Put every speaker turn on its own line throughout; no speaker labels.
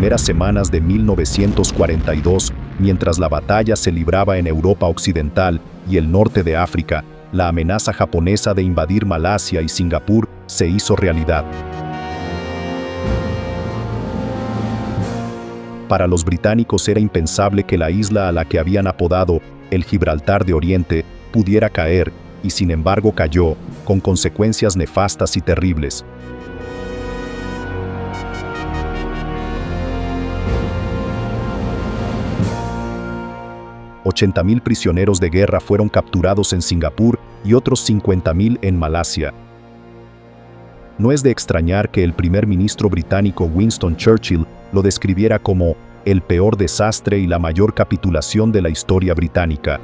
primeras semanas de 1942, mientras la batalla se libraba en Europa Occidental y el norte de África, la amenaza japonesa de invadir Malasia y Singapur se hizo realidad. Para los británicos era impensable que la isla a la que habían apodado el Gibraltar de Oriente pudiera caer, y sin embargo cayó, con consecuencias nefastas y terribles. 80.000 prisioneros de guerra fueron capturados en Singapur y otros 50.000 en Malasia. No es de extrañar que el primer ministro británico Winston Churchill lo describiera como el peor desastre y la mayor capitulación de la historia británica.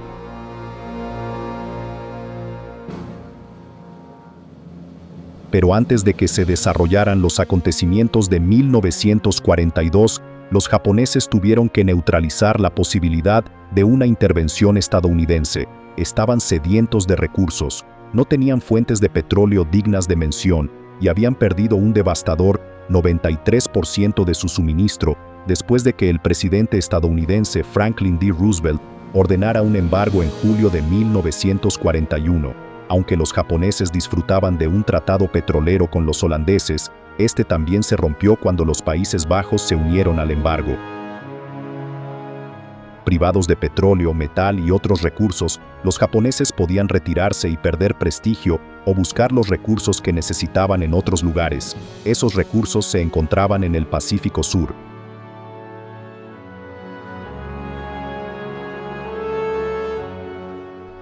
Pero antes de que se desarrollaran los acontecimientos de 1942, los japoneses tuvieron que neutralizar la posibilidad de una intervención estadounidense. Estaban sedientos de recursos, no tenían fuentes de petróleo dignas de mención y habían perdido un devastador 93% de su suministro después de que el presidente estadounidense Franklin D. Roosevelt ordenara un embargo en julio de 1941. Aunque los japoneses disfrutaban de un tratado petrolero con los holandeses, este también se rompió cuando los Países Bajos se unieron al embargo. Privados de petróleo, metal y otros recursos, los japoneses podían retirarse y perder prestigio o buscar los recursos que necesitaban en otros lugares. Esos recursos se encontraban en el Pacífico Sur.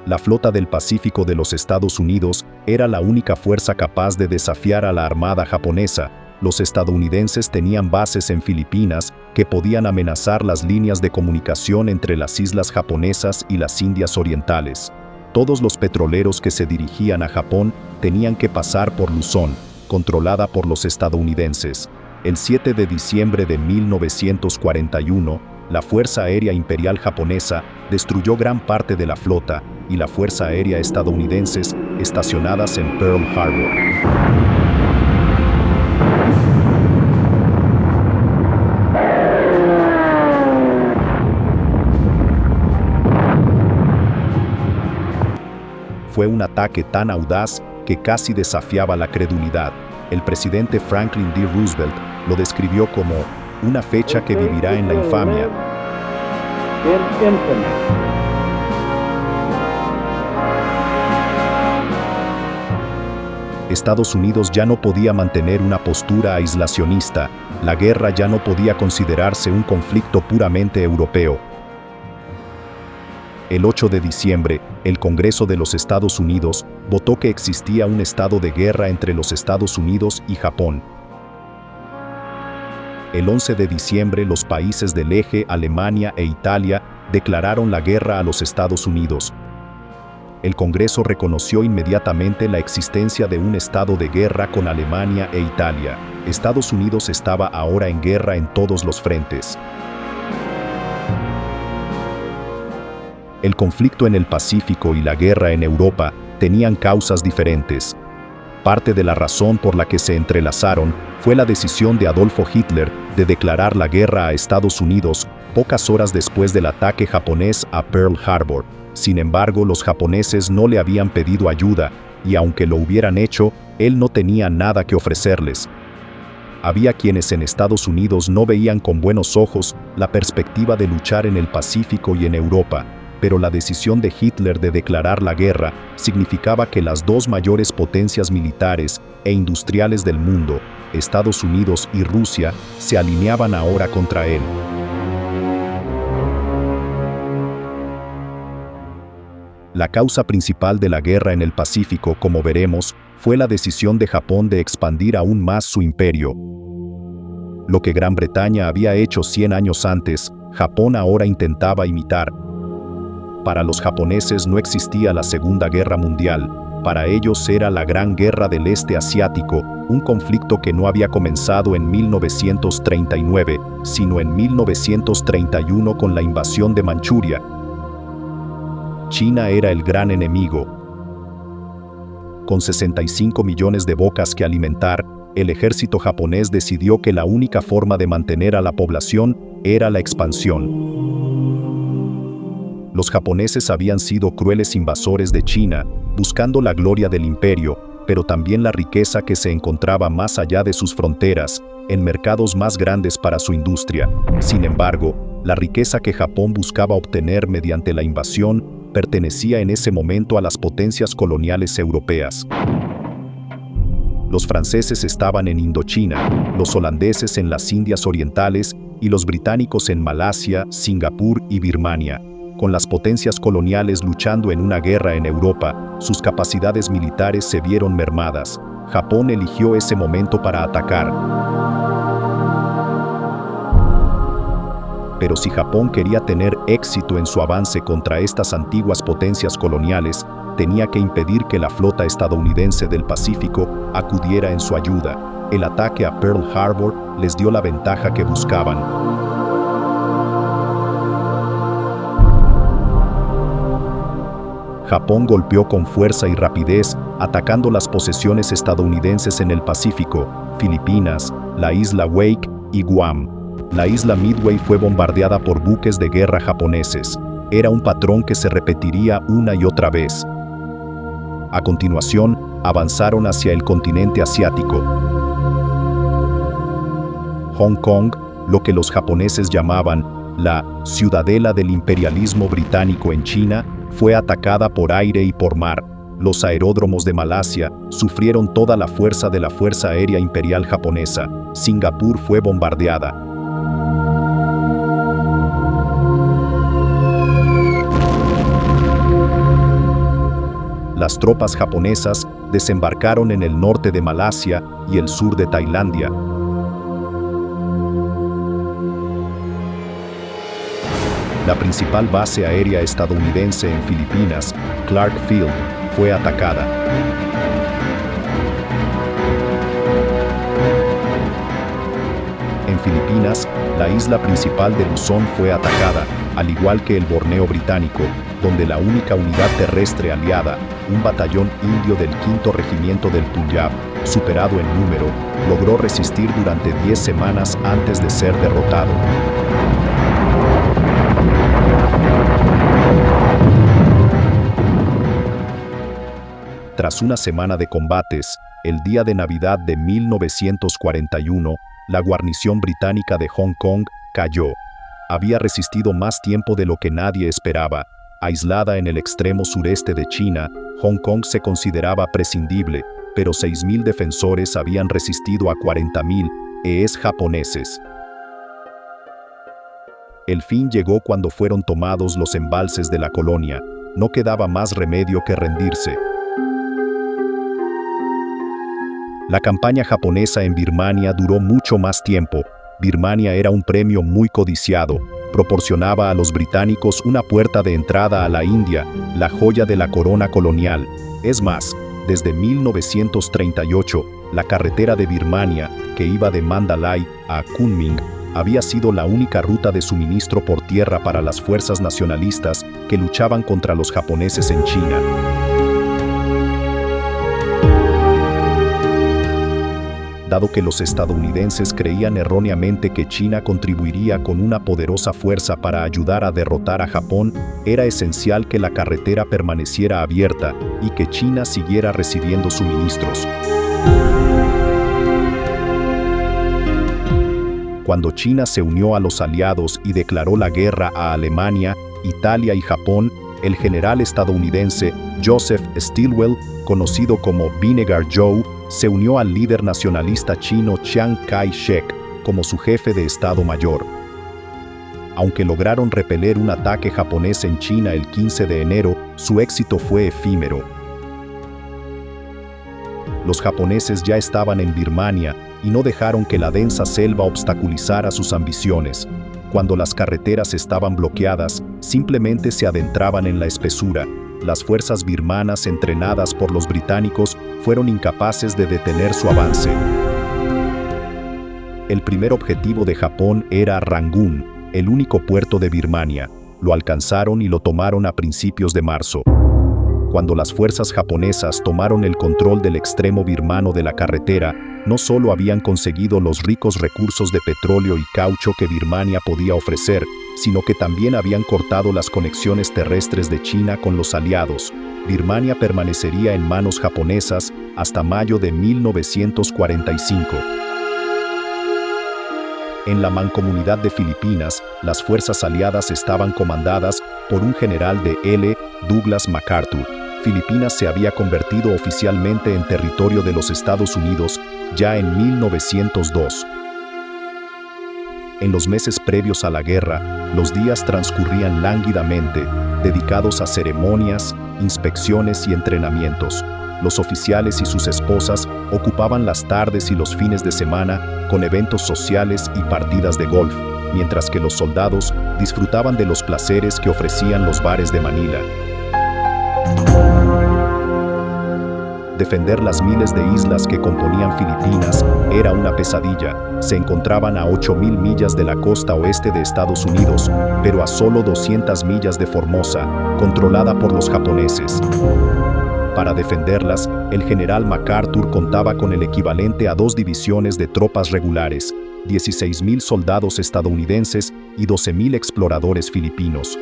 La flota del Pacífico de los Estados Unidos era la única fuerza capaz de desafiar a la armada japonesa. Los estadounidenses tenían bases en Filipinas que podían amenazar las líneas de comunicación entre las islas japonesas y las Indias Orientales. Todos los petroleros que se dirigían a Japón tenían que pasar por Luzón, controlada por los estadounidenses. El 7 de diciembre de 1941, la Fuerza Aérea Imperial Japonesa destruyó gran parte de la flota y la Fuerza Aérea estadounidenses estacionadas en Pearl Harbor. Fue un ataque tan audaz que casi desafiaba la credulidad. El presidente Franklin D. Roosevelt lo describió como una fecha que vivirá en la infamia. Estados Unidos ya no podía mantener una postura aislacionista. La guerra ya no podía considerarse un conflicto puramente europeo. El 8 de diciembre, el Congreso de los Estados Unidos votó que existía un estado de guerra entre los Estados Unidos y Japón. El 11 de diciembre, los países del eje, Alemania e Italia, declararon la guerra a los Estados Unidos. El Congreso reconoció inmediatamente la existencia de un estado de guerra con Alemania e Italia. Estados Unidos estaba ahora en guerra en todos los frentes. El conflicto en el Pacífico y la guerra en Europa tenían causas diferentes. Parte de la razón por la que se entrelazaron fue la decisión de Adolfo Hitler de declarar la guerra a Estados Unidos pocas horas después del ataque japonés a Pearl Harbor. Sin embargo, los japoneses no le habían pedido ayuda, y aunque lo hubieran hecho, él no tenía nada que ofrecerles. Había quienes en Estados Unidos no veían con buenos ojos la perspectiva de luchar en el Pacífico y en Europa, pero la decisión de Hitler de declarar la guerra significaba que las dos mayores potencias militares e industriales del mundo, Estados Unidos y Rusia, se alineaban ahora contra él. La causa principal de la guerra en el Pacífico, como veremos, fue la decisión de Japón de expandir aún más su imperio. Lo que Gran Bretaña había hecho 100 años antes, Japón ahora intentaba imitar. Para los japoneses no existía la Segunda Guerra Mundial. Para ellos era la Gran Guerra del Este Asiático, un conflicto que no había comenzado en 1939, sino en 1931 con la invasión de Manchuria. China era el gran enemigo. Con 65 millones de bocas que alimentar, el ejército japonés decidió que la única forma de mantener a la población era la expansión. Los japoneses habían sido crueles invasores de China, buscando la gloria del imperio, pero también la riqueza que se encontraba más allá de sus fronteras, en mercados más grandes para su industria. Sin embargo, la riqueza que Japón buscaba obtener mediante la invasión pertenecía en ese momento a las potencias coloniales europeas. Los franceses estaban en Indochina, los holandeses en las Indias Orientales y los británicos en Malasia, Singapur y Birmania. Con las potencias coloniales luchando en una guerra en Europa, sus capacidades militares se vieron mermadas. Japón eligió ese momento para atacar. Pero si Japón quería tener éxito en su avance contra estas antiguas potencias coloniales, tenía que impedir que la flota estadounidense del Pacífico acudiera en su ayuda. El ataque a Pearl Harbor les dio la ventaja que buscaban. Japón golpeó con fuerza y rapidez, atacando las posesiones estadounidenses en el Pacífico, Filipinas, la isla Wake y Guam. La isla Midway fue bombardeada por buques de guerra japoneses. Era un patrón que se repetiría una y otra vez. A continuación, avanzaron hacia el continente asiático. Hong Kong, lo que los japoneses llamaban la ciudadela del imperialismo británico en China, fue atacada por aire y por mar. Los aeródromos de Malasia sufrieron toda la fuerza de la Fuerza Aérea Imperial Japonesa. Singapur fue bombardeada. Las tropas japonesas desembarcaron en el norte de Malasia y el sur de Tailandia. La principal base aérea estadounidense en Filipinas, Clark Field, fue atacada. En Filipinas, la isla principal de Luzón fue atacada, al igual que el Borneo británico, donde la única unidad terrestre aliada, un batallón indio del 5º Regimiento del Punjab, superado en número, logró resistir durante 10 semanas antes de ser derrotado. Tras una semana de combates, el día de Navidad de 1941, la guarnición británica de Hong Kong cayó. Había resistido más tiempo de lo que nadie esperaba. Aislada en el extremo sureste de China, Hong Kong se consideraba prescindible, pero 6.000 defensores habían resistido a 40.000 japoneses. El fin llegó cuando fueron tomados los embalses de la colonia. No quedaba más remedio que rendirse. La campaña japonesa en Birmania duró mucho más tiempo. Birmania era un premio muy codiciado. Proporcionaba a los británicos una puerta de entrada a la India, la joya de la corona colonial. Es más, desde 1938, la carretera de Birmania, que iba de Mandalay a Kunming, había sido la única ruta de suministro por tierra para las fuerzas nacionalistas que luchaban contra los japoneses en China. Dado que los estadounidenses creían erróneamente que China contribuiría con una poderosa fuerza para ayudar a derrotar a Japón, era esencial que la carretera permaneciera abierta y que China siguiera recibiendo suministros. Cuando China se unió a los aliados y declaró la guerra a Alemania, Italia y Japón, el general estadounidense Joseph Stilwell, conocido como Vinegar Joe, se unió al líder nacionalista chino Chiang Kai-shek como su jefe de Estado Mayor. Aunque lograron repeler un ataque japonés en China el 15 de enero, su éxito fue efímero. Los japoneses ya estaban en Birmania y no dejaron que la densa selva obstaculizara sus ambiciones. Cuando las carreteras estaban bloqueadas, simplemente se adentraban en la espesura. Las fuerzas birmanas entrenadas por los británicos fueron incapaces de detener su avance. El primer objetivo de Japón era Rangún, el único puerto de Birmania. Lo alcanzaron y lo tomaron a principios de marzo. Cuando las fuerzas japonesas tomaron el control del extremo birmano de la carretera, no solo habían conseguido los ricos recursos de petróleo y caucho que Birmania podía ofrecer, sino que también habían cortado las conexiones terrestres de China con los aliados. Birmania permanecería en manos japonesas hasta mayo de 1945. En la Mancomunidad de Filipinas, las fuerzas aliadas estaban comandadas por un general de L. Douglas MacArthur. Filipinas se había convertido oficialmente en territorio de los Estados Unidos ya en 1902. En los meses previos a la guerra, los días transcurrían lánguidamente, dedicados a ceremonias, inspecciones y entrenamientos. Los oficiales y sus esposas ocupaban las tardes y los fines de semana con eventos sociales y partidas de golf, mientras que los soldados disfrutaban de los placeres que ofrecían los bares de Manila. Defender las miles de islas que componían Filipinas era una pesadilla. Se encontraban a 8.000 millas de la costa oeste de Estados Unidos, pero a solo 200 millas de Formosa, controlada por los japoneses. Para defenderlas, el general MacArthur contaba con el equivalente a 2 divisiones de tropas regulares, 16.000 soldados estadounidenses y 12.000 exploradores filipinos.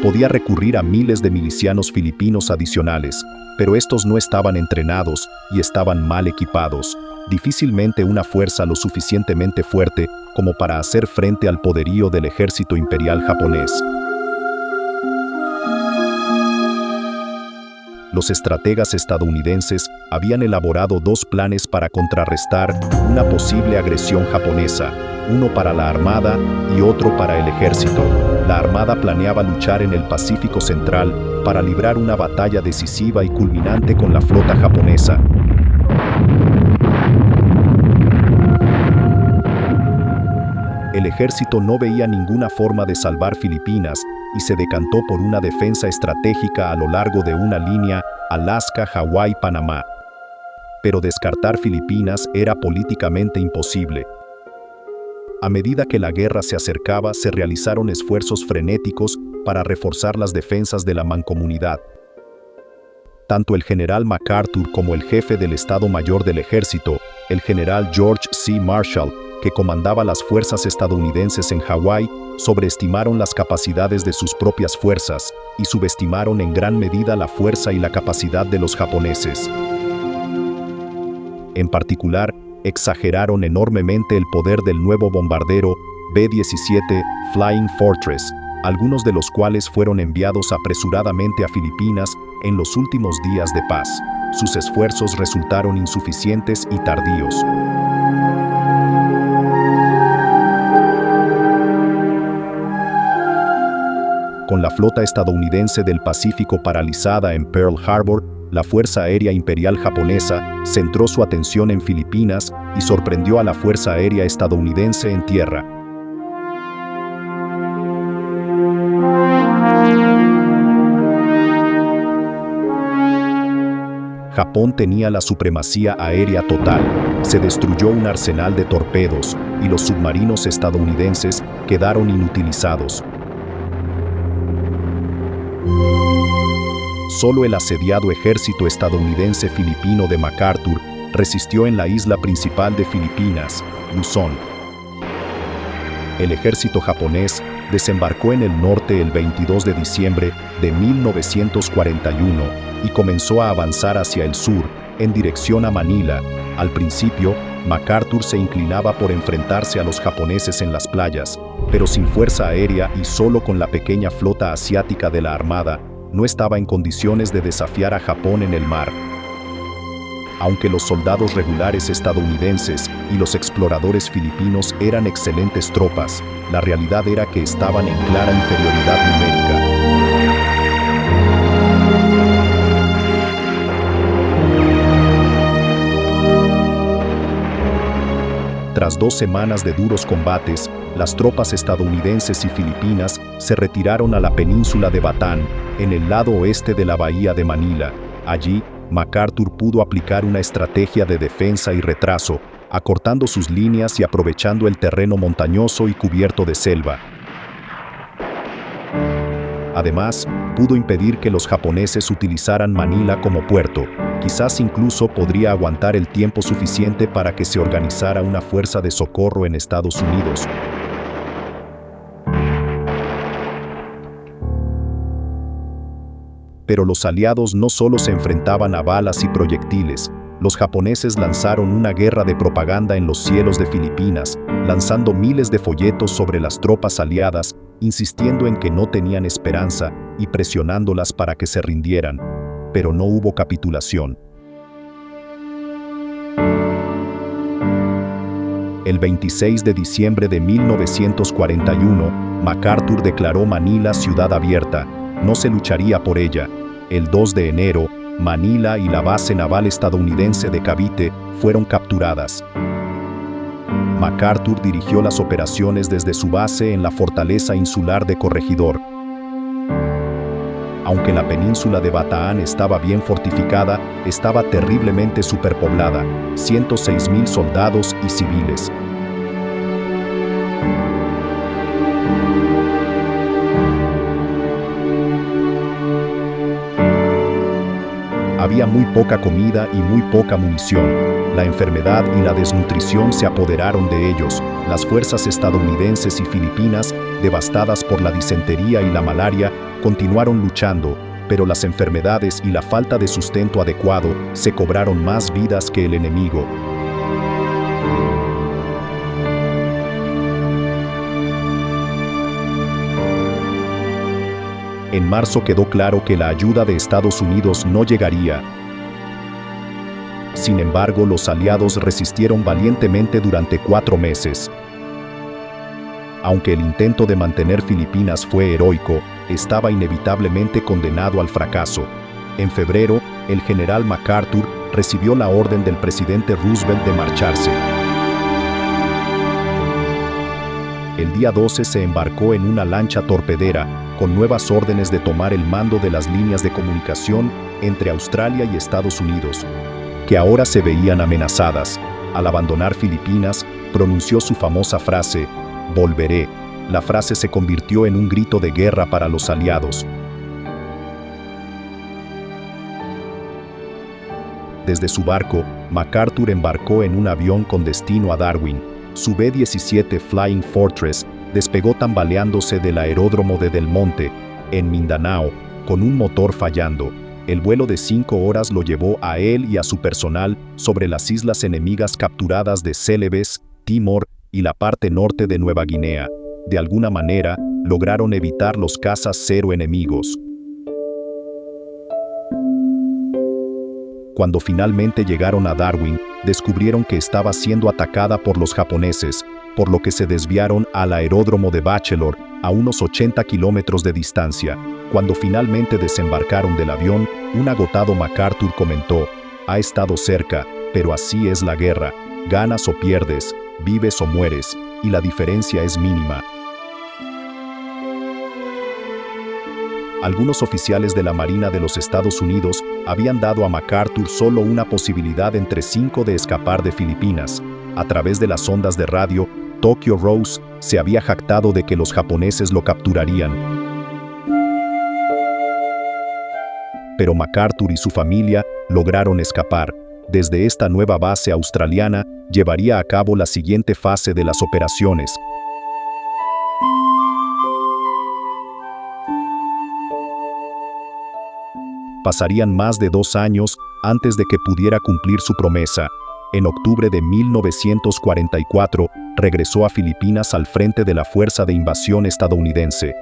Podía recurrir a miles de milicianos filipinos adicionales, pero estos no estaban entrenados y estaban mal equipados. Difícilmente una fuerza lo suficientemente fuerte como para hacer frente al poderío del ejército imperial japonés. Los estrategas estadounidenses habían elaborado 2 planes para contrarrestar una posible agresión japonesa, uno para la Armada y otro para el ejército. La Armada planeaba luchar en el Pacífico Central para librar una batalla decisiva y culminante con la flota japonesa. El ejército no veía ninguna forma de salvar Filipinas y se decantó por una defensa estratégica a lo largo de una línea Alaska, Hawái, Panamá. Pero descartar Filipinas era políticamente imposible. A medida que la guerra se acercaba, se realizaron esfuerzos frenéticos para reforzar las defensas de la Mancomunidad. Tanto el general MacArthur como el jefe del Estado Mayor del Ejército, el general George C. Marshall, que comandaba las fuerzas estadounidenses en Hawái, sobreestimaron las capacidades de sus propias fuerzas y subestimaron en gran medida la fuerza y la capacidad de los japoneses. En particular, exageraron enormemente el poder del nuevo bombardero B-17 Flying Fortress, algunos de los cuales fueron enviados apresuradamente a Filipinas en los últimos días de paz. Sus esfuerzos resultaron insuficientes y tardíos. Con la flota estadounidense del Pacífico paralizada en Pearl Harbor, la Fuerza Aérea Imperial Japonesa centró su atención en Filipinas y sorprendió a la Fuerza Aérea estadounidense en tierra. Japón tenía la supremacía aérea total, se destruyó un arsenal de torpedos y los submarinos estadounidenses quedaron inutilizados. Solo el asediado ejército estadounidense filipino de MacArthur resistió en la isla principal de Filipinas, Luzón. El ejército japonés desembarcó en el norte el 22 de diciembre de 1941 y comenzó a avanzar hacia el sur, en dirección a Manila. Al principio, MacArthur se inclinaba por enfrentarse a los japoneses en las playas, pero sin fuerza aérea y solo con la pequeña flota asiática de la Armada, no estaba en condiciones de desafiar a Japón en el mar. Aunque los soldados regulares estadounidenses y los exploradores filipinos eran excelentes tropas, la realidad era que estaban en clara inferioridad numérica. Tras 2 semanas de duros combates, las tropas estadounidenses y filipinas se retiraron a la península de Batán, en el lado oeste de la bahía de Manila. Allí, MacArthur pudo aplicar una estrategia de defensa y retraso, acortando sus líneas y aprovechando el terreno montañoso y cubierto de selva. Además, pudo impedir que los japoneses utilizaran Manila como puerto. Quizás incluso podría aguantar el tiempo suficiente para que se organizara una fuerza de socorro en Estados Unidos. Pero los aliados no solo se enfrentaban a balas y proyectiles. Los japoneses lanzaron una guerra de propaganda en los cielos de Filipinas, lanzando miles de folletos sobre las tropas aliadas, insistiendo en que no tenían esperanza y presionándolas para que se rindieran. Pero no hubo capitulación. El 26 de diciembre de 1941, MacArthur declaró Manila ciudad abierta. No se lucharía por ella. El 2 de enero, Manila y la base naval estadounidense de Cavite fueron capturadas. MacArthur dirigió las operaciones desde su base en la fortaleza insular de Corregidor. Aunque la península de Bataan estaba bien fortificada, estaba terriblemente superpoblada, 106,000 soldados y civiles. Había muy poca comida y muy poca munición. La enfermedad y la desnutrición se apoderaron de ellos. Las fuerzas estadounidenses y filipinas, devastadas por la disentería y la malaria, continuaron luchando, pero las enfermedades y la falta de sustento adecuado se cobraron más vidas que el enemigo. En marzo quedó claro que la ayuda de Estados Unidos no llegaría. Sin embargo, los aliados resistieron valientemente durante 4 meses. Aunque el intento de mantener Filipinas fue heroico, estaba inevitablemente condenado al fracaso. En febrero, el general MacArthur recibió la orden del presidente Roosevelt de marcharse. El día 12 se embarcó en una lancha torpedera, con nuevas órdenes de tomar el mando de las líneas de comunicación entre Australia y Estados Unidos, que ahora se veían amenazadas. Al abandonar Filipinas, pronunció su famosa frase, «Volveré». La frase se convirtió en un grito de guerra para los aliados. Desde su barco, MacArthur embarcó en un avión con destino a Darwin. Su B-17 Flying Fortress despegó tambaleándose del aeródromo de Del Monte, en Mindanao, con un motor fallando. El vuelo de 5 horas lo llevó a él y a su personal sobre las islas enemigas capturadas de Celebes, Timor y la parte norte de Nueva Guinea. De alguna manera, lograron evitar los cazas cero enemigos. Cuando finalmente llegaron a Darwin, descubrieron que estaba siendo atacada por los japoneses, por lo que se desviaron al aeródromo de Batchelor, a unos 80 kilómetros de distancia. Cuando finalmente desembarcaron del avión, un agotado MacArthur comentó, «Ha estado cerca, pero así es la guerra. Ganas o pierdes, vives o mueres, y la diferencia es mínima». Algunos oficiales de la Marina de los Estados Unidos habían dado a MacArthur solo una posibilidad entre 5 de escapar de Filipinas. A través de las ondas de radio, Tokyo Rose se había jactado de que los japoneses lo capturarían. Pero MacArthur y su familia lograron escapar. Desde esta nueva base australiana llevaría a cabo la siguiente fase de las operaciones. Pasarían más de 2 años antes de que pudiera cumplir su promesa. En octubre de 1944, regresó a Filipinas al frente de la Fuerza de Invasión estadounidense.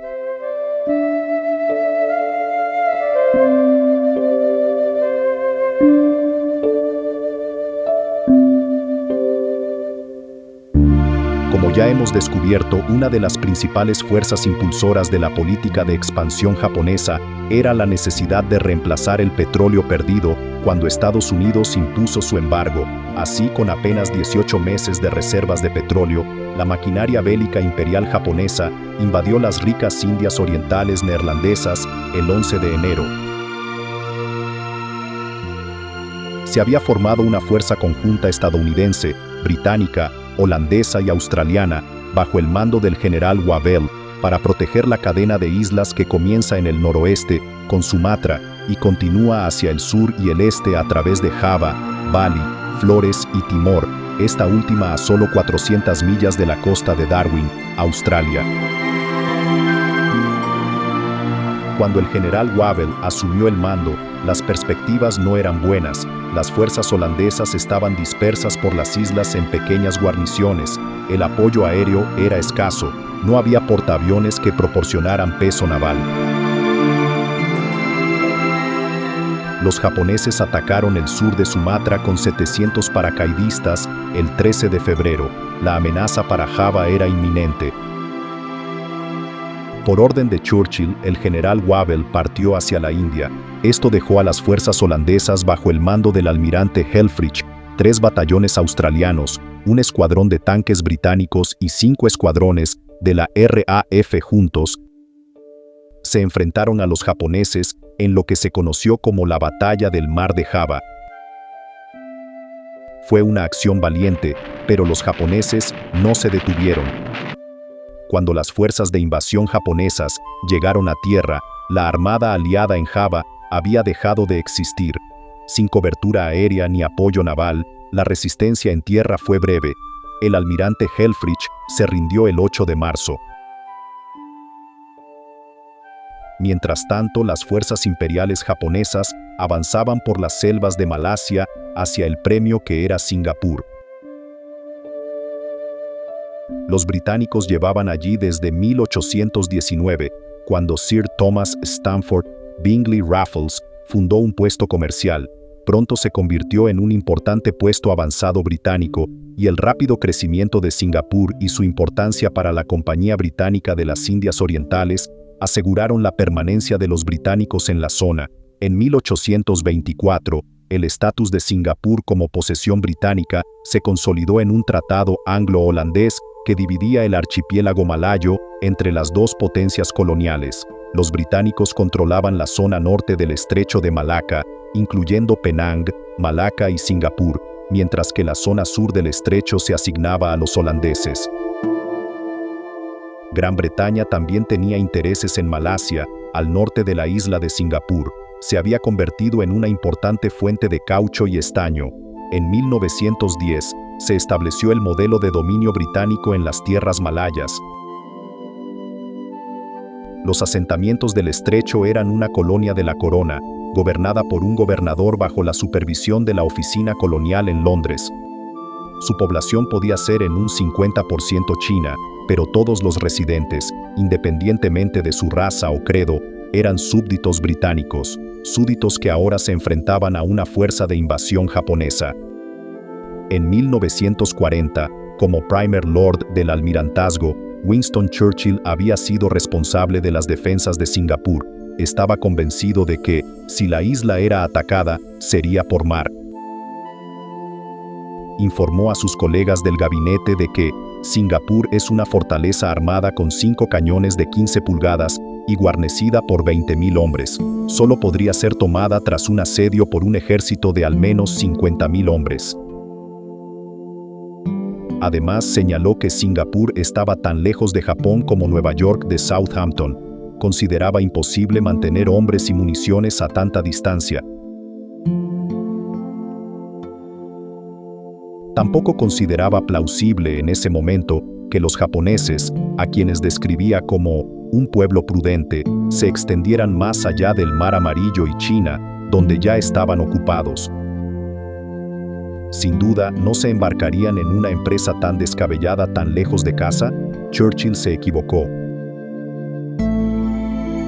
Como ya hemos descubierto, una de las principales fuerzas impulsoras de la política de expansión japonesa era la necesidad de reemplazar el petróleo perdido cuando Estados Unidos impuso su embargo. Así, con apenas 18 meses de reservas de petróleo, la maquinaria bélica imperial japonesa invadió las ricas Indias Orientales neerlandesas el 11 de enero. Se había formado una fuerza conjunta estadounidense, británica, holandesa y australiana, bajo el mando del general Wavell, para proteger la cadena de islas que comienza en el noroeste, con Sumatra, y continúa hacia el sur y el este a través de Java, Bali, Flores y Timor, esta última a solo 400 millas de la costa de Darwin, Australia. Cuando el general Wavell asumió el mando, las perspectivas no eran buenas. Las fuerzas holandesas estaban dispersas por las islas en pequeñas guarniciones, el apoyo aéreo era escaso, no había portaaviones que proporcionaran peso naval. Los japoneses atacaron el sur de Sumatra con 700 paracaidistas el 13 de febrero. La amenaza para Java era inminente. Por orden de Churchill, el general Wavell partió hacia la India. Esto dejó a las fuerzas holandesas bajo el mando del almirante Helfrich, 3 batallones australianos, un escuadrón de tanques británicos y 5 escuadrones de la RAF juntos. Se enfrentaron a los japoneses en lo que se conoció como la Batalla del Mar de Java. Fue una acción valiente, pero los japoneses no se detuvieron. Cuando las fuerzas de invasión japonesas llegaron a tierra, la armada aliada en Java había dejado de existir. Sin cobertura aérea ni apoyo naval, la resistencia en tierra fue breve. El almirante Helfrich se rindió el 8 de marzo. Mientras tanto, las fuerzas imperiales japonesas avanzaban por las selvas de Malasia hacia el premio que era Singapur. Los británicos llevaban allí desde 1819, cuando Sir Thomas Stamford Bingley Raffles fundó un puesto comercial. Pronto se convirtió en un importante puesto avanzado británico, y el rápido crecimiento de Singapur y su importancia para la Compañía Británica de las Indias Orientales aseguraron la permanencia de los británicos en la zona. En 1824, el estatus de Singapur como posesión británica se consolidó en un tratado anglo-holandés que dividía el archipiélago malayo entre las dos potencias coloniales. Los británicos controlaban la zona norte del estrecho de Malaca, incluyendo Penang, Malaca y Singapur, mientras que la zona sur del estrecho se asignaba a los holandeses. Gran Bretaña también tenía intereses en Malasia, al norte de la isla de Singapur. Se había convertido en una importante fuente de caucho y estaño. En 1910, se estableció el modelo de dominio británico en las tierras malayas. Los asentamientos del estrecho eran una colonia de la corona, gobernada por un gobernador bajo la supervisión de la oficina colonial en Londres. Su población podía ser en un 50% china, pero todos los residentes, independientemente de su raza o credo, eran súbditos británicos, súbditos que ahora se enfrentaban a una fuerza de invasión japonesa. En 1940, como Primer Lord del Almirantazgo, Winston Churchill había sido responsable de las defensas de Singapur. Estaba convencido de que, si la isla era atacada, sería por mar. Informó a sus colegas del gabinete de que Singapur es una fortaleza armada con 5 cañones de 15 pulgadas y guarnecida por 20.000 hombres. Solo podría ser tomada tras un asedio por un ejército de al menos 50.000 hombres. Además, señaló que Singapur estaba tan lejos de Japón como Nueva York de Southampton. Consideraba imposible mantener hombres y municiones a tanta distancia. Tampoco consideraba plausible en ese momento que los japoneses, a quienes describía como un pueblo prudente, se extendieran más allá del Mar Amarillo y China, donde ya estaban ocupados. Sin duda, no se embarcarían en una empresa tan descabellada tan lejos de casa. Churchill se equivocó.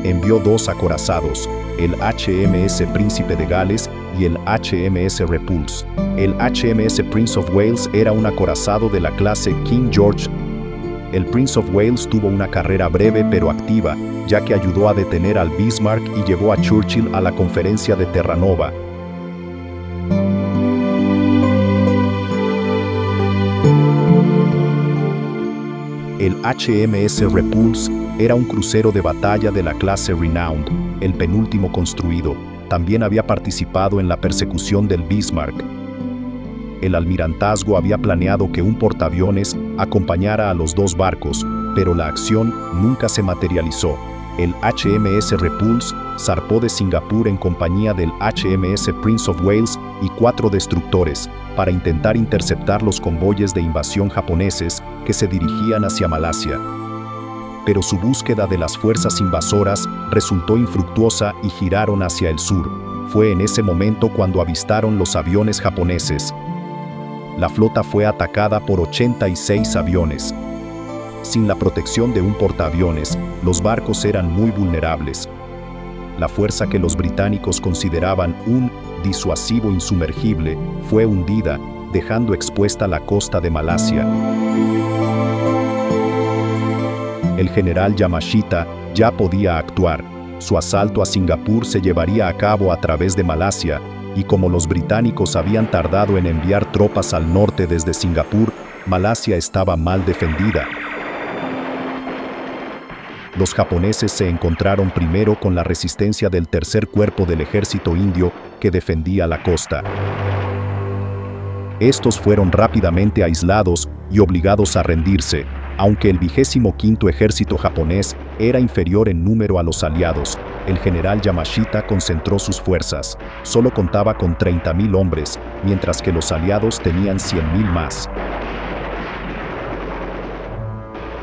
Envió 2 acorazados, el HMS Príncipe de Gales y el HMS Repulse. El HMS Prince of Wales era un acorazado de la clase King George. El Prince of Wales tuvo una carrera breve pero activa, ya que ayudó a detener al Bismarck y llevó a Churchill a la conferencia de Terranova. El HMS Repulse era un crucero de batalla de la clase Renowned, el penúltimo construido. También había participado en la persecución del Bismarck. El almirantazgo había planeado que un portaaviones acompañara a los 2 barcos, pero la acción nunca se materializó. El HMS Repulse zarpó de Singapur en compañía del HMS Prince of Wales y 4 destructores para intentar interceptar los convoyes de invasión japoneses que se dirigían hacia Malasia. Pero su búsqueda de las fuerzas invasoras resultó infructuosa y giraron hacia el sur. Fue en ese momento cuando avistaron los aviones japoneses. La flota fue atacada por 86 aviones. Sin la protección de un portaaviones, los barcos eran muy vulnerables. La fuerza que los británicos consideraban un disuasivo insumergible fue hundida, dejando expuesta la costa de Malasia. El general Yamashita ya podía actuar. Su asalto a Singapur se llevaría a cabo a través de Malasia, y como los británicos habían tardado en enviar tropas al norte desde Singapur, Malasia estaba mal defendida. Los japoneses se encontraron primero con la resistencia del tercer cuerpo del ejército indio que defendía la costa. Estos fueron rápidamente aislados y obligados a rendirse, aunque el 25º ejército japonés era inferior en número a los aliados. El general Yamashita concentró sus fuerzas. Solo contaba con 30.000 hombres, mientras que los aliados tenían 100.000 más.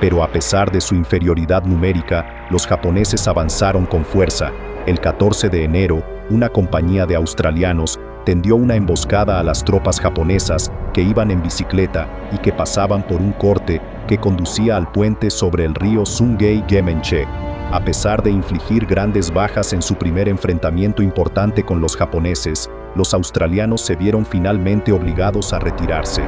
Pero a pesar de su inferioridad numérica, los japoneses avanzaron con fuerza. El 14 de enero, una compañía de australianos tendió una emboscada a las tropas japonesas que iban en bicicleta y que pasaban por un corte que conducía al puente sobre el río Sungei-gemenche. A pesar de infligir grandes bajas en su primer enfrentamiento importante con los japoneses, los australianos se vieron finalmente obligados a retirarse.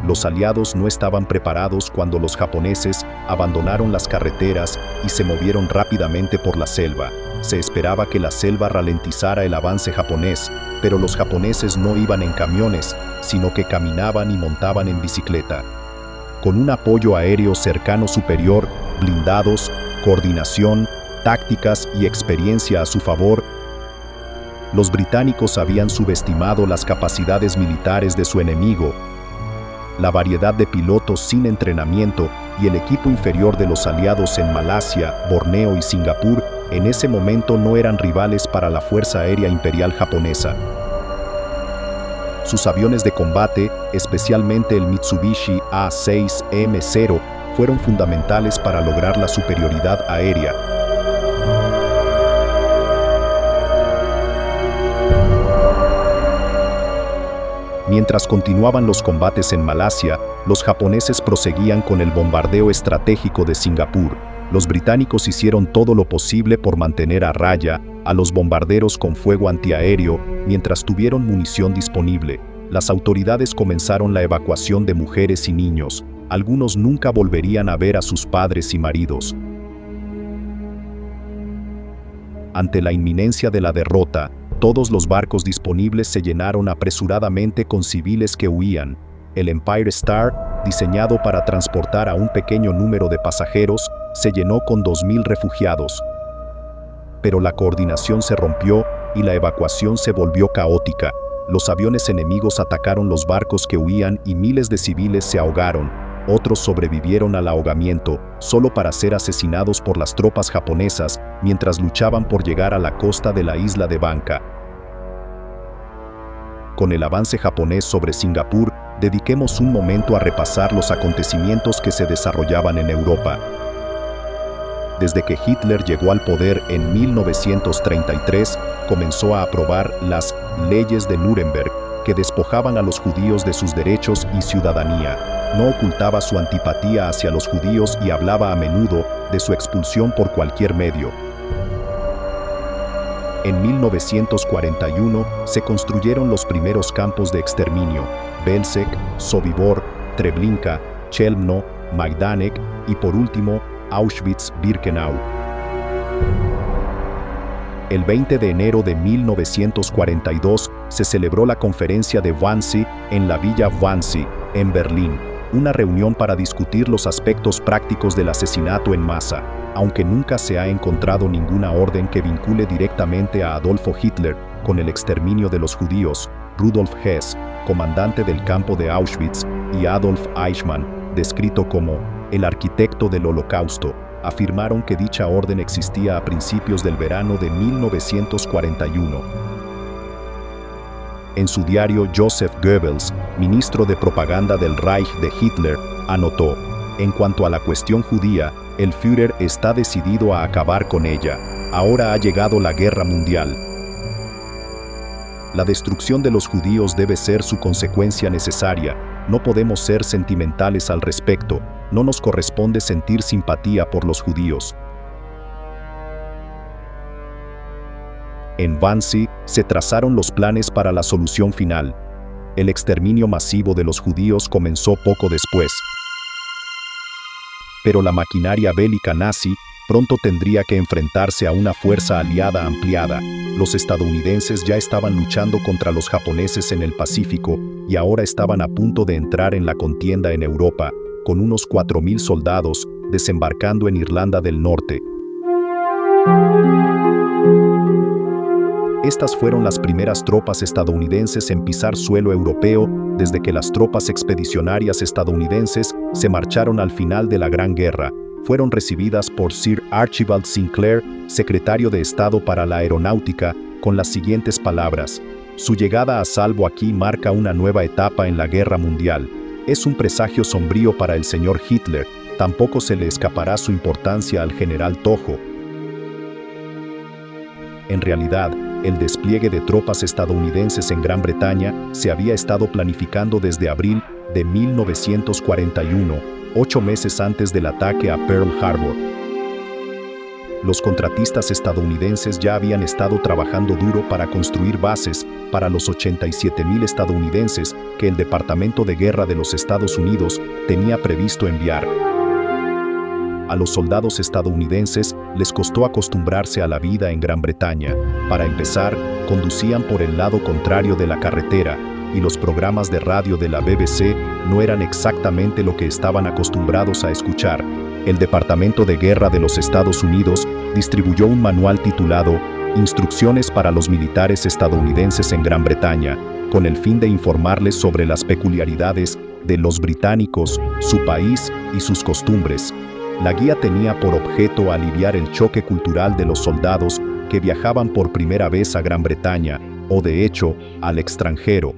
Los aliados no estaban preparados cuando los japoneses abandonaron las carreteras y se movieron rápidamente por la selva. Se esperaba que la selva ralentizara el avance japonés, pero los japoneses no iban en camiones, sino que caminaban y montaban en bicicleta. Con un apoyo aéreo cercano superior, blindados, coordinación, tácticas y experiencia a su favor, los británicos habían subestimado las capacidades militares de su enemigo. La variedad de pilotos sin entrenamiento y el equipo inferior de los aliados en Malasia, Borneo y Singapur en ese momento no eran rivales para la Fuerza Aérea Imperial japonesa. Sus aviones de combate, especialmente el Mitsubishi A6M0, fueron fundamentales para lograr la superioridad aérea. Mientras continuaban los combates en Malasia, los japoneses proseguían con el bombardeo estratégico de Singapur. Los británicos hicieron todo lo posible por mantener a raya a los bombarderos con fuego antiaéreo mientras tuvieron munición disponible. Las autoridades comenzaron la evacuación de mujeres y niños. Algunos nunca volverían a ver a sus padres y maridos. Ante la inminencia de la derrota, todos los barcos disponibles se llenaron apresuradamente con civiles que huían. El Empire Star, diseñado para transportar a un pequeño número de pasajeros, se llenó con 2.000 refugiados. Pero la coordinación se rompió y la evacuación se volvió caótica. Los aviones enemigos atacaron los barcos que huían y miles de civiles se ahogaron. Otros sobrevivieron al ahogamiento, solo para ser asesinados por las tropas japonesas mientras luchaban por llegar a la costa de la isla de Bangka. Con el avance japonés sobre Singapur, dediquemos un momento a repasar los acontecimientos que se desarrollaban en Europa. Desde que Hitler llegó al poder en 1933, comenzó a aprobar las leyes de Nuremberg, que despojaban a los judíos de sus derechos y ciudadanía. No ocultaba su antipatía hacia los judíos y hablaba a menudo de su expulsión por cualquier medio. En 1941 se construyeron los primeros campos de exterminio: Belzec, Sobibor, Treblinka, Chelmno, Majdanek y por último Auschwitz-Birkenau. El 20 de enero de 1942 se celebró la conferencia de Wannsee en la Villa Wannsee, en Berlín, una reunión para discutir los aspectos prácticos del asesinato en masa. Aunque nunca se ha encontrado ninguna orden que vincule directamente a Adolfo Hitler con el exterminio de los judíos, Rudolf Hess, comandante del campo de Auschwitz, y Adolf Eichmann, descrito como el arquitecto del Holocausto, afirmaron que dicha orden existía a principios del verano de 1941. En su diario, Joseph Goebbels, ministro de propaganda del Reich de Hitler, anotó: en cuanto a la cuestión judía, el Führer está decidido a acabar con ella. Ahora ha llegado la guerra mundial. La destrucción de los judíos debe ser su consecuencia necesaria. No podemos ser sentimentales al respecto. No nos corresponde sentir simpatía por los judíos. En Wannsee se trazaron los planes para la solución final. El exterminio masivo de los judíos comenzó poco después. Pero la maquinaria bélica nazi pronto tendría que enfrentarse a una fuerza aliada ampliada. Los estadounidenses ya estaban luchando contra los japoneses en el Pacífico y ahora estaban a punto de entrar en la contienda en Europa, con unos 4.000 soldados desembarcando en Irlanda del Norte. Estas fueron las primeras tropas estadounidenses en pisar suelo europeo desde que las tropas expedicionarias estadounidenses se marcharon al final de la Gran Guerra. Fueron recibidas por Sir Archibald Sinclair, secretario de Estado para la Aeronáutica, con las siguientes palabras: su llegada a salvo aquí marca una nueva etapa en la guerra mundial. Es un presagio sombrío para el señor Hitler. Tampoco se le escapará su importancia al general Toho. En realidad, el despliegue de tropas estadounidenses en Gran Bretaña se había estado planificando desde abril de 1941, 8 meses antes del ataque a Pearl Harbor. Los contratistas estadounidenses ya habían estado trabajando duro para construir bases para los 87.000 estadounidenses que el Departamento de Guerra de los Estados Unidos tenía previsto enviar. A los soldados estadounidenses les costó acostumbrarse a la vida en Gran Bretaña. Para empezar, conducían por el lado contrario de la carretera, y los programas de radio de la BBC no eran exactamente lo que estaban acostumbrados a escuchar. El Departamento de Guerra de los Estados Unidos distribuyó un manual titulado Instrucciones para los militares estadounidenses en Gran Bretaña, con el fin de informarles sobre las peculiaridades de los británicos, su país y sus costumbres. La guía tenía por objeto aliviar el choque cultural de los soldados que viajaban por primera vez a Gran Bretaña, o de hecho, al extranjero.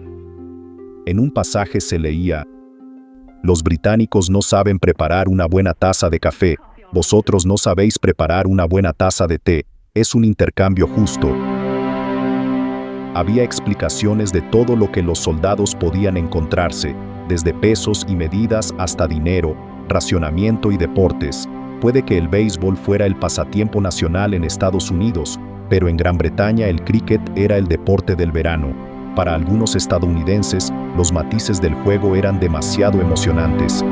En un pasaje se leía: los británicos no saben preparar una buena taza de café, vosotros no sabéis preparar una buena taza de té, es un intercambio justo. Había explicaciones de todo lo que los soldados podían encontrarse, desde pesos y medidas hasta dinero, racionamiento y deportes. Puede que el béisbol fuera el pasatiempo nacional en Estados Unidos, pero en Gran Bretaña el cricket era el deporte del verano. Para algunos estadounidenses, los matices del juego eran demasiado emocionantes.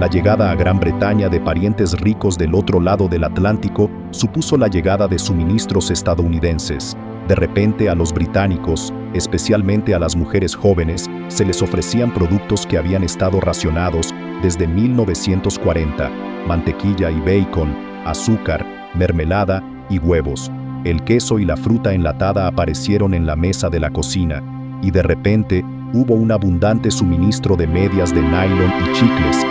La llegada a Gran Bretaña de parientes ricos del otro lado del Atlántico supuso la llegada de suministros estadounidenses. De repente a los británicos, especialmente a las mujeres jóvenes, se les ofrecían productos que habían estado racionados desde 1940, mantequilla y bacon, azúcar, mermelada y huevos. El queso y la fruta enlatada aparecieron en la mesa de la cocina, y de repente hubo un abundante suministro de medias de nylon y chicles.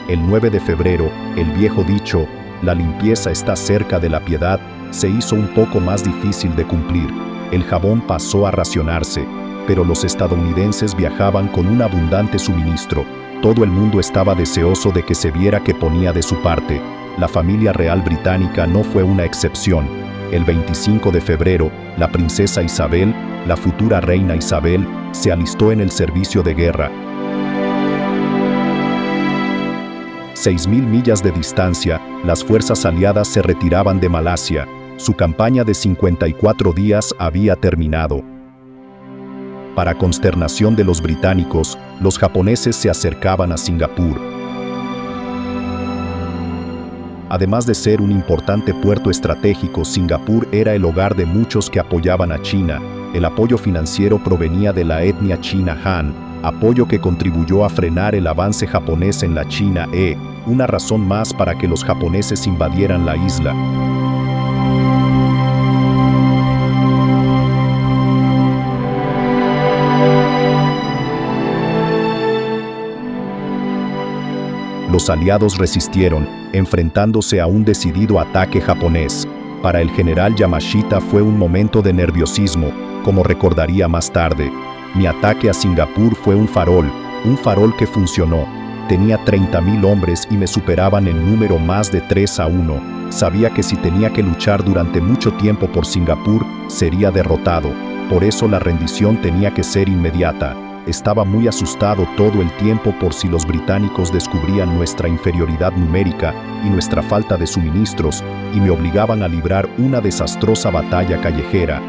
El 9 de febrero, el viejo dicho, la limpieza está cerca de la piedad, se hizo un poco más difícil de cumplir. El jabón pasó a racionarse, pero los estadounidenses viajaban con un abundante suministro. Todo el mundo estaba deseoso de que se viera que ponía de su parte. La familia real británica no fue una excepción. El 25 de febrero, la princesa Isabel, la futura reina Isabel, se alistó en el servicio de guerra. 6.000 millas de distancia, las fuerzas aliadas se retiraban de Malasia. Su campaña de 54 días había terminado. Para consternación de los británicos, los japoneses se acercaban a Singapur. Además de ser un importante puerto estratégico, Singapur era el hogar de muchos que apoyaban a China. El apoyo financiero provenía de la etnia china Han, apoyo que contribuyó a frenar el avance japonés en la China una razón más para que los japoneses invadieran la isla. Los aliados resistieron, enfrentándose a un decidido ataque japonés. Para el general Yamashita fue un momento de nerviosismo, como recordaría más tarde. Mi ataque a Singapur fue un farol que funcionó. Tenía 30.000 hombres y me superaban en número más de 3-1. Sabía que si tenía que luchar durante mucho tiempo por Singapur, sería derrotado. Por eso la rendición tenía que ser inmediata. Estaba muy asustado todo el tiempo por si los británicos descubrían nuestra inferioridad numérica y nuestra falta de suministros y me obligaban a librar una desastrosa batalla callejera.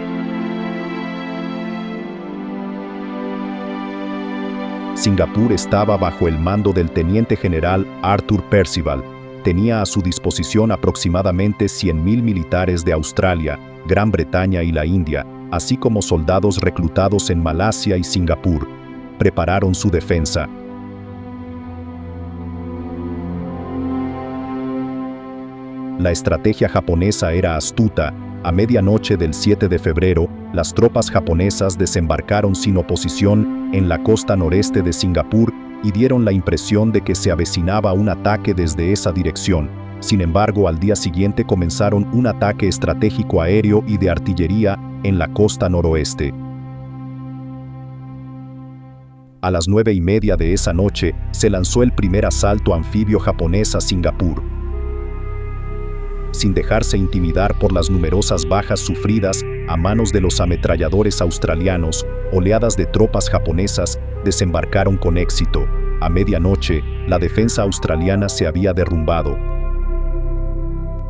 Singapur estaba bajo el mando del teniente general Arthur Percival. Tenía a su disposición aproximadamente 100.000 militares de Australia, Gran Bretaña y la India, así como soldados reclutados en Malasia y Singapur. Prepararon su defensa. La estrategia japonesa era astuta. A medianoche del 7 de febrero, las tropas japonesas desembarcaron sin oposición en la costa noreste de Singapur y dieron la impresión de que se avecinaba un ataque desde esa dirección. Sin embargo, al día siguiente comenzaron un ataque estratégico aéreo y de artillería en la costa noroeste. A las 9:30 de esa noche, se lanzó el primer asalto anfibio japonés a Singapur. Sin dejarse intimidar por las numerosas bajas sufridas a manos de los ametralladores australianos, oleadas de tropas japonesas desembarcaron con éxito. A medianoche, la defensa australiana se había derrumbado.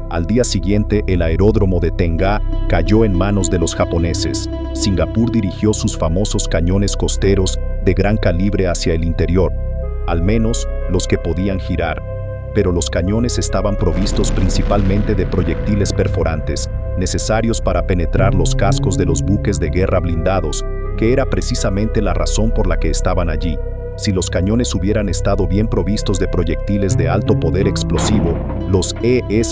Al día siguiente, el aeródromo de Tengah cayó en manos de los japoneses. Singapur dirigió sus famosos cañones costeros de gran calibre hacia el interior, al menos los que podían girar. Pero los cañones estaban provistos principalmente de proyectiles perforantes, necesarios para penetrar los cascos de los buques de guerra blindados, que era precisamente la razón por la que estaban allí. Si los cañones hubieran estado bien provistos de proyectiles de alto poder explosivo, los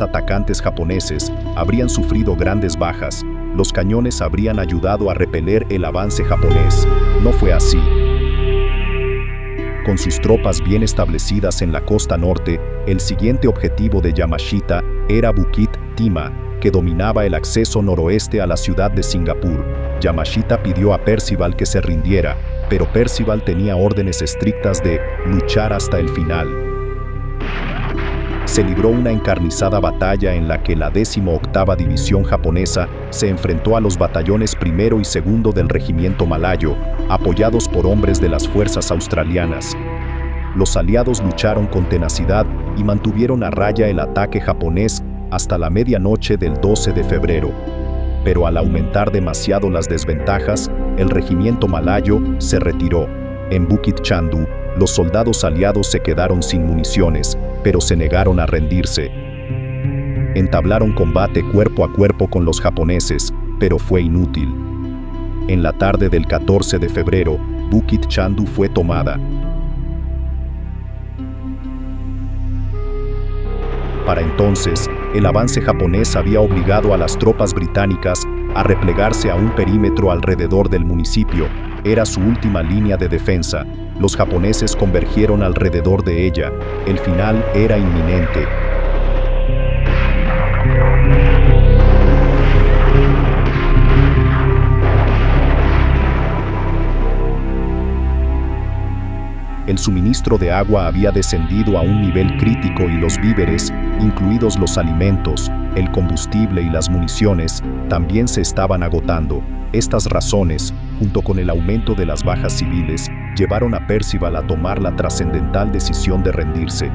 atacantes japoneses habrían sufrido grandes bajas. Los cañones habrían ayudado a repeler el avance japonés. No fue así. Con sus tropas bien establecidas en la costa norte, el siguiente objetivo de Yamashita era Bukit Timah, que dominaba el acceso noroeste a la ciudad de Singapur. Yamashita pidió a Percival que se rindiera, pero Percival tenía órdenes estrictas de luchar hasta el final. Se libró una encarnizada batalla en la que la 18ª División japonesa se enfrentó a los batallones primero y segundo del regimiento malayo, apoyados por hombres de las fuerzas australianas. Los aliados lucharon con tenacidad y mantuvieron a raya el ataque japonés hasta la medianoche del 12 de febrero. Pero al aumentar demasiado las desventajas, el regimiento malayo se retiró. En Bukit Chandu, los soldados aliados se quedaron sin municiones, pero se negaron a rendirse. Entablaron combate cuerpo a cuerpo con los japoneses, pero fue inútil. En la tarde del 14 de febrero, Bukit Chandu fue tomada. Para entonces, el avance japonés había obligado a las tropas británicas a replegarse a un perímetro alrededor del municipio. Era su última línea de defensa. Los japoneses convergieron alrededor de ella. El final era inminente. El suministro de agua había descendido a un nivel crítico y los víveres, incluidos los alimentos, el combustible y las municiones, también se estaban agotando. Estas razones, junto con el aumento de las bajas civiles, llevaron a Percival a tomar la trascendental decisión de rendirse.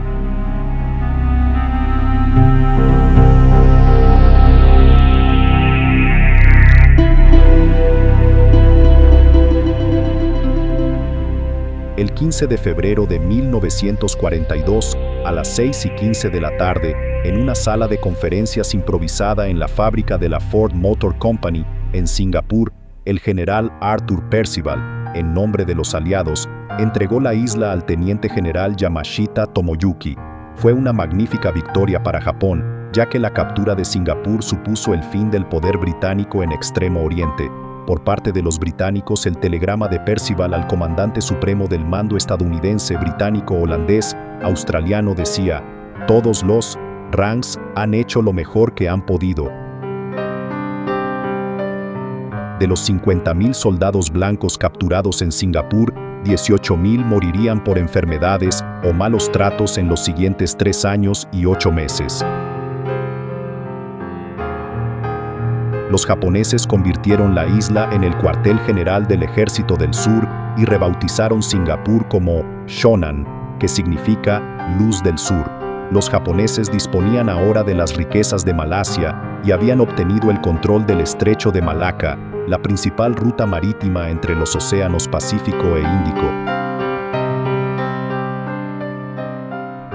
El 15 de febrero de 1942, a las 6:15 de la tarde, en una sala de conferencias improvisada en la fábrica de la Ford Motor Company, en Singapur, el general Arthur Percival, en nombre de los aliados, entregó la isla al teniente general Yamashita Tomoyuki. Fue una magnífica victoria para Japón, ya que la captura de Singapur supuso el fin del poder británico en Extremo Oriente. por parte de los británicos, el telegrama de Percival al comandante supremo del mando estadounidense, británico, holandés, australiano decía: todos los ranks han hecho lo mejor que han podido. De los 50.000 soldados blancos capturados en Singapur, 18.000 morirían por enfermedades o malos tratos en los siguientes 3 años y 8 meses. Los japoneses convirtieron la isla en el cuartel general del Ejército del Sur y rebautizaron Singapur como Shonan, que significa Luz del Sur. Los japoneses disponían ahora de las riquezas de Malasia y habían obtenido el control del Estrecho de Malaca, la principal ruta marítima entre los océanos Pacífico e Índico.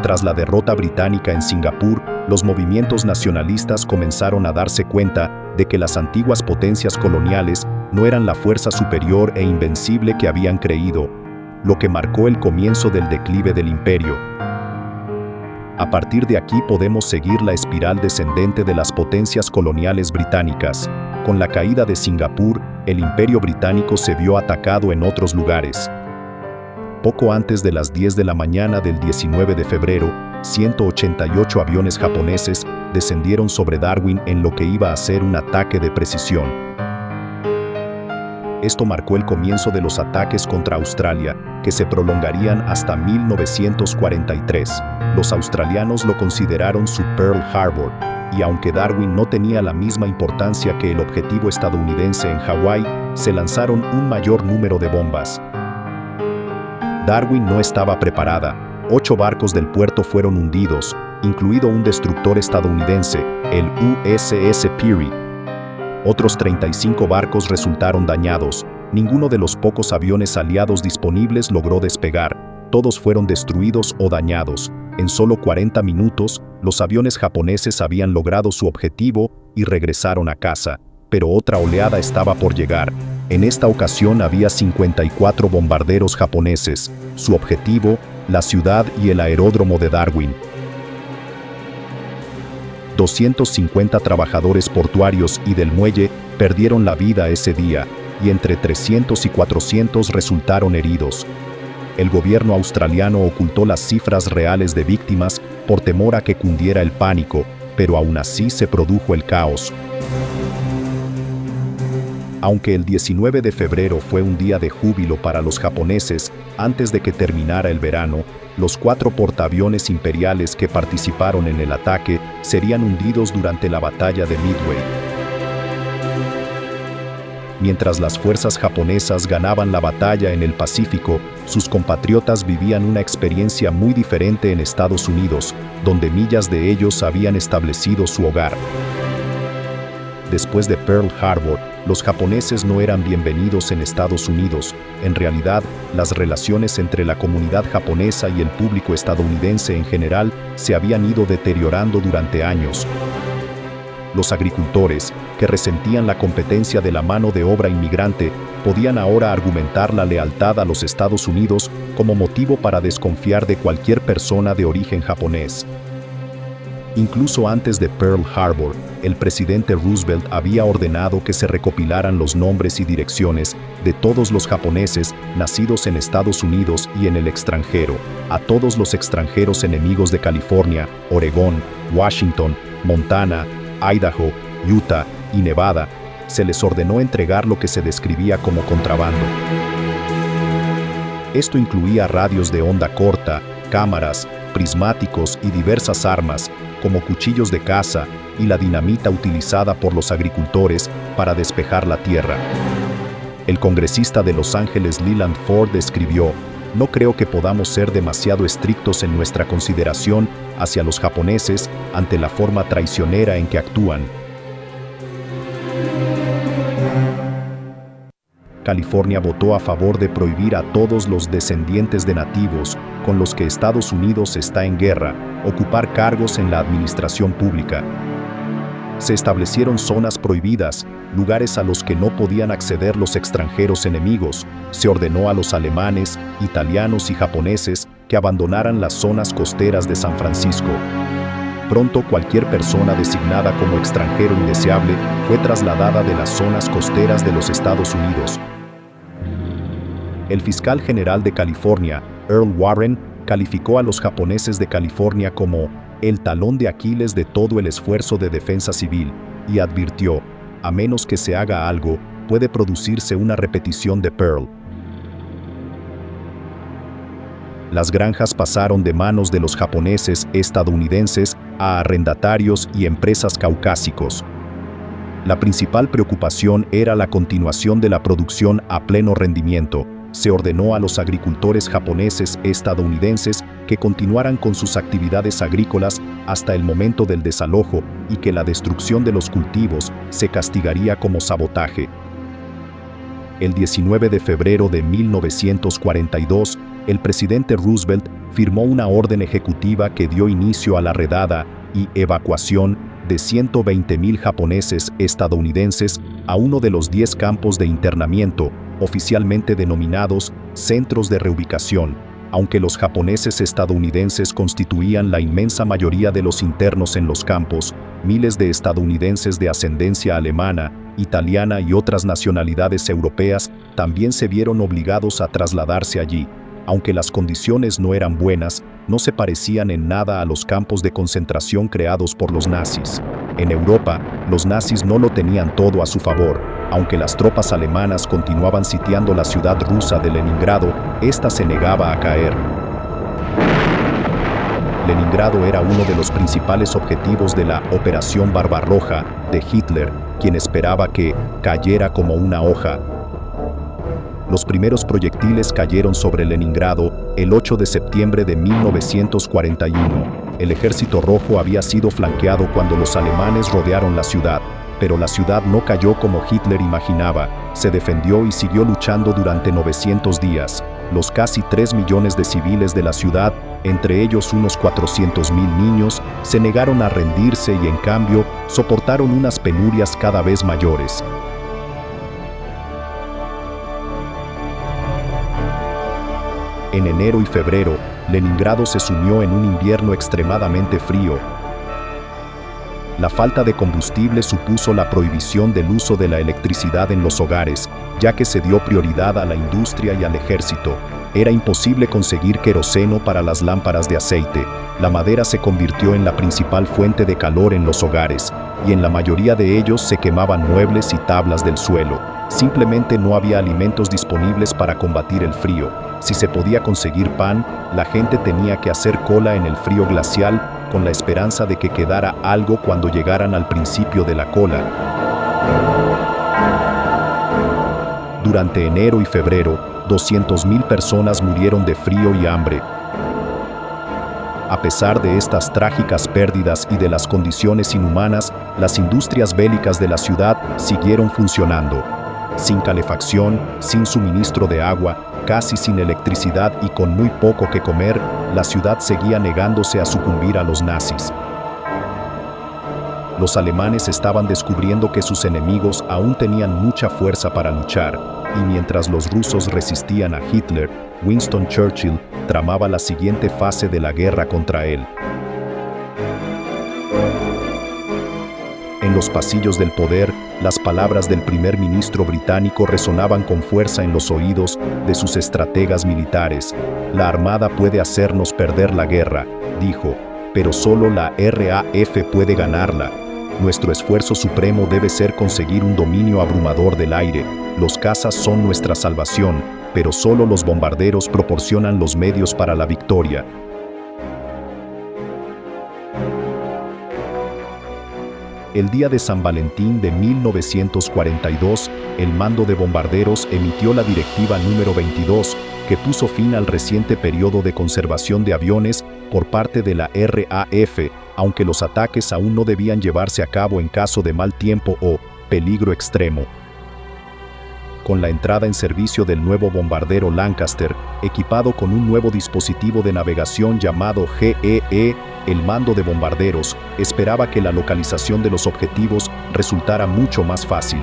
Tras la derrota británica en Singapur, los movimientos nacionalistas comenzaron a darse cuenta de que las antiguas potencias coloniales no eran la fuerza superior e invencible que habían creído, lo que marcó el comienzo del declive del imperio. A partir de aquí podemos seguir la espiral descendente de las potencias coloniales británicas. Con la caída de Singapur, el imperio británico se vio atacado en otros lugares. Poco antes de las 10 de la mañana del 19 de febrero, 188 aviones japoneses descendieron sobre Darwin en lo que iba a ser un ataque de precisión. Esto marcó el comienzo de los ataques contra Australia, que se prolongarían hasta 1943. Los australianos lo consideraron su Pearl Harbor, y aunque Darwin no tenía la misma importancia que el objetivo estadounidense en Hawái, se lanzaron un mayor número de bombas. Darwin no estaba preparada. 8 barcos del puerto fueron hundidos, incluido un destructor estadounidense, el USS Peary. Otros 35 barcos resultaron dañados. Ninguno de los pocos aviones aliados disponibles logró despegar. Todos fueron destruidos o dañados. En solo 40 minutos, los aviones japoneses habían logrado su objetivo y regresaron a casa. Pero otra oleada estaba por llegar. En esta ocasión había 54 bombarderos japoneses. Su objetivo, la ciudad y el aeródromo de Darwin. 250 trabajadores portuarios y del muelle perdieron la vida ese día, y entre 300 y 400 resultaron heridos. El gobierno australiano ocultó las cifras reales de víctimas por temor a que cundiera el pánico, pero aún así se produjo el caos. Aunque el 19 de febrero fue un día de júbilo para los japoneses, antes de que terminara el verano, los 4 portaaviones imperiales que participaron en el ataque serían hundidos durante la batalla de Midway. Mientras las fuerzas japonesas ganaban la batalla en el Pacífico, sus compatriotas vivían una experiencia muy diferente en Estados Unidos, donde millas de ellos habían establecido su hogar. Después de Pearl Harbor, los japoneses no eran bienvenidos en Estados Unidos. En realidad, las relaciones entre la comunidad japonesa y el público estadounidense en general se habían ido deteriorando durante años. Los agricultores, que resentían la competencia de la mano de obra inmigrante, podían ahora argumentar la lealtad a los Estados Unidos como motivo para desconfiar de cualquier persona de origen japonés. Incluso antes de Pearl Harbor, el presidente Roosevelt había ordenado que se recopilaran los nombres y direcciones de todos los japoneses nacidos en Estados Unidos y en el extranjero, a todos los extranjeros enemigos de California, Oregón, Washington, Montana, Idaho, Utah y Nevada. Se les ordenó entregar lo que se describía como contrabando. Esto incluía radios de onda corta, cámaras, prismáticos y diversas armas, como cuchillos de caza y la dinamita utilizada por los agricultores para despejar la tierra. El congresista de Los Ángeles Leland Ford escribió: "No creo que podamos ser demasiado estrictos en nuestra consideración hacia los japoneses ante la forma traicionera en que actúan". California votó a favor de prohibir a todos los descendientes de nativos con los que Estados Unidos está en guerra ocupar cargos en la administración pública. Se establecieron zonas prohibidas, lugares a los que no podían acceder los extranjeros enemigos. Se ordenó a los alemanes, italianos y japoneses que abandonaran las zonas costeras de San Francisco. Pronto cualquier persona designada como extranjero indeseable fue trasladada de las zonas costeras de los Estados Unidos. El fiscal general de California, Earl Warren, calificó a los japoneses de California como el talón de Aquiles de todo el esfuerzo de defensa civil y advirtió, a menos que se haga algo, puede producirse una repetición de Pearl. Las granjas pasaron de manos de los japoneses estadounidenses a arrendatarios y empresas caucásicos. La principal preocupación era la continuación de la producción a pleno rendimiento. Se ordenó a los agricultores japoneses estadounidenses que continuaran con sus actividades agrícolas hasta el momento del desalojo y que la destrucción de los cultivos se castigaría como sabotaje. El 19 de febrero de 1942, el presidente Roosevelt firmó una orden ejecutiva que dio inicio a la redada y evacuación de 120,000 japoneses estadounidenses a uno de los 10 campos de internamiento, oficialmente denominados centros de reubicación, aunque los japoneses estadounidenses constituían la inmensa mayoría de los internos en los campos. Miles de estadounidenses de ascendencia alemana, italiana y otras nacionalidades europeas también se vieron obligados a trasladarse allí. Aunque las condiciones no eran buenas, no se parecían en nada a los campos de concentración creados por los nazis. En Europa, los nazis no lo tenían todo a su favor. Aunque las tropas alemanas continuaban sitiando la ciudad rusa de Leningrado, esta se negaba a caer. Leningrado era uno de los principales objetivos de la Operación Barbarroja de Hitler, quien esperaba que cayera como una hoja. Los primeros proyectiles cayeron sobre Leningrado el 8 de septiembre de 1941. El Ejército Rojo había sido flanqueado cuando los alemanes rodearon la ciudad, pero la ciudad no cayó como Hitler imaginaba. Se defendió y siguió luchando durante 900 días. Los casi 3 millones de civiles de la ciudad, entre ellos unos 400,000 niños, se negaron a rendirse y en cambio soportaron unas penurias cada vez mayores. En enero y febrero, Leningrado se sumió en un invierno extremadamente frío. La falta de combustible supuso la prohibición del uso de la electricidad en los hogares, ya que se dio prioridad a la industria y al ejército. Era imposible conseguir queroseno para las lámparas de aceite. La madera se convirtió en la principal fuente de calor en los hogares, y en la mayoría de ellos se quemaban muebles y tablas del suelo. Simplemente no había alimentos disponibles para combatir el frío. Si se podía conseguir pan, la gente tenía que hacer cola en el frío glacial con la esperanza de que quedara algo cuando llegaran al principio de la cola. Durante enero y febrero, 200,000 personas murieron de frío y hambre. A pesar de estas trágicas pérdidas y de las condiciones inhumanas, las industrias bélicas de la ciudad siguieron funcionando. Sin calefacción, sin suministro de agua, casi sin electricidad y con muy poco que comer, la ciudad seguía negándose a sucumbir a los nazis. Los alemanes estaban descubriendo que sus enemigos aún tenían mucha fuerza para luchar, y mientras los rusos resistían a Hitler, Winston Churchill tramaba la siguiente fase de la guerra contra él. En los pasillos del poder, las palabras del primer ministro británico resonaban con fuerza en los oídos de sus estrategas militares. La Armada puede hacernos perder la guerra, dijo, pero solo la RAF puede ganarla. Nuestro esfuerzo supremo debe ser conseguir un dominio abrumador del aire. Los cazas son nuestra salvación, pero solo los bombarderos proporcionan los medios para la victoria. El día de San Valentín de 1942, el mando de bombarderos emitió la Directiva número 22, que puso fin al reciente periodo de conservación de aviones por parte de la RAF, aunque los ataques aún no debían llevarse a cabo en caso de mal tiempo o peligro extremo. Con la entrada en servicio del nuevo bombardero Lancaster, equipado con un nuevo dispositivo de navegación llamado GEE, el mando de bombarderos esperaba que la localización de los objetivos resultara mucho más fácil.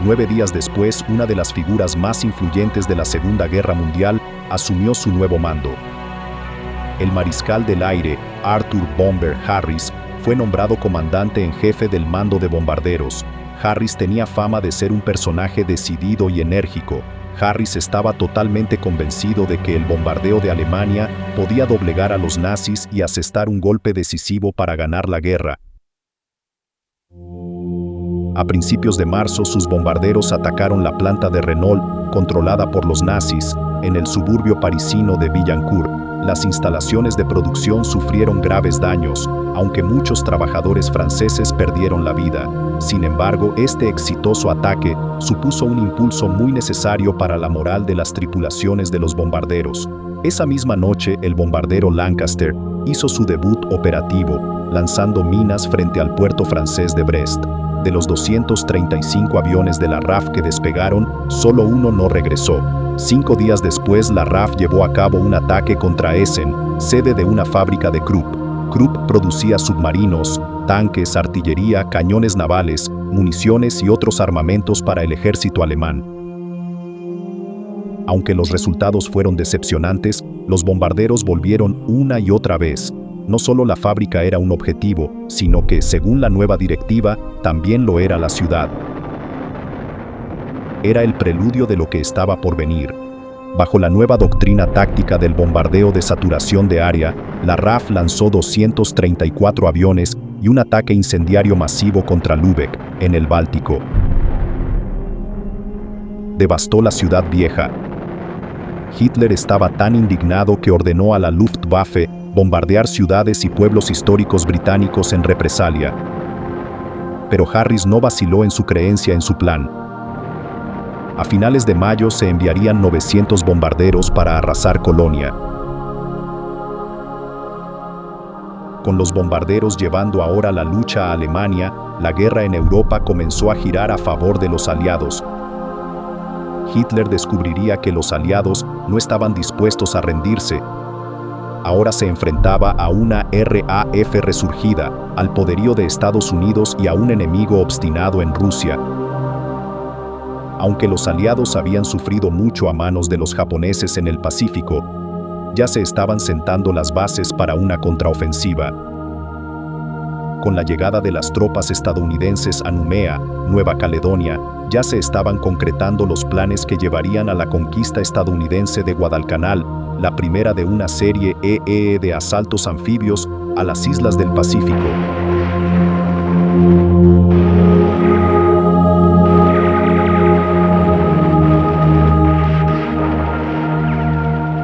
9 días después, una de las figuras más influyentes de la Segunda Guerra Mundial asumió su nuevo mando. El mariscal del aire, Arthur Bomber Harris, fue nombrado comandante en jefe del mando de bombarderos. Harris tenía fama de ser un personaje decidido y enérgico. Harris estaba totalmente convencido de que el bombardeo de Alemania podía doblegar a los nazis y asestar un golpe decisivo para ganar la guerra. A principios de marzo, sus bombarderos atacaron la planta de Renault, controlada por los nazis, en el suburbio parisino de Billancourt. Las instalaciones de producción sufrieron graves daños, aunque muchos trabajadores franceses perdieron la vida. Sin embargo, este exitoso ataque supuso un impulso muy necesario para la moral de las tripulaciones de los bombarderos. Esa misma noche, el bombardero Lancaster hizo su debut operativo, lanzando minas frente al puerto francés de Brest. De los 235 aviones de la RAF que despegaron, solo uno no regresó. 5 días después, la RAF llevó a cabo un ataque contra Essen, sede de una fábrica de Krupp. Krupp producía submarinos, tanques, artillería, cañones navales, municiones y otros armamentos para el ejército alemán. Aunque los resultados fueron decepcionantes, los bombarderos volvieron una y otra vez. No solo la fábrica era un objetivo, sino que, según la nueva directiva, también lo era la ciudad. Era el preludio de lo que estaba por venir. Bajo la nueva doctrina táctica del bombardeo de saturación de área, la RAF lanzó 234 aviones y un ataque incendiario masivo contra Lübeck, en el Báltico. Devastó la ciudad vieja. Hitler estaba tan indignado que ordenó a la Luftwaffe bombardear ciudades y pueblos históricos británicos en represalia. Pero Harris no vaciló en su creencia en su plan. A finales de mayo se enviarían 900 bombarderos para arrasar Colonia. Con los bombarderos llevando ahora la lucha a Alemania, la guerra en Europa comenzó a girar a favor de los aliados. Hitler descubriría que los aliados no estaban dispuestos a rendirse. Ahora se enfrentaba a una RAF resurgida, al poderío de Estados Unidos y a un enemigo obstinado en Rusia. Aunque los aliados habían sufrido mucho a manos de los japoneses en el Pacífico, ya se estaban sentando las bases para una contraofensiva. Con la llegada de las tropas estadounidenses a Numea, Nueva Caledonia, ya se estaban concretando los planes que llevarían a la conquista estadounidense de Guadalcanal, la primera de una serie de asaltos anfibios a las islas del Pacífico.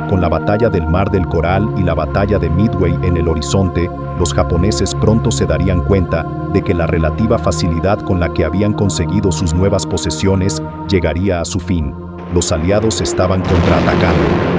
Con la batalla del Mar del Coral y la batalla de Midway en el horizonte, los japoneses pronto se darían cuenta de que la relativa facilidad con la que habían conseguido sus nuevas posesiones llegaría a su fin. Los aliados estaban contraatacando.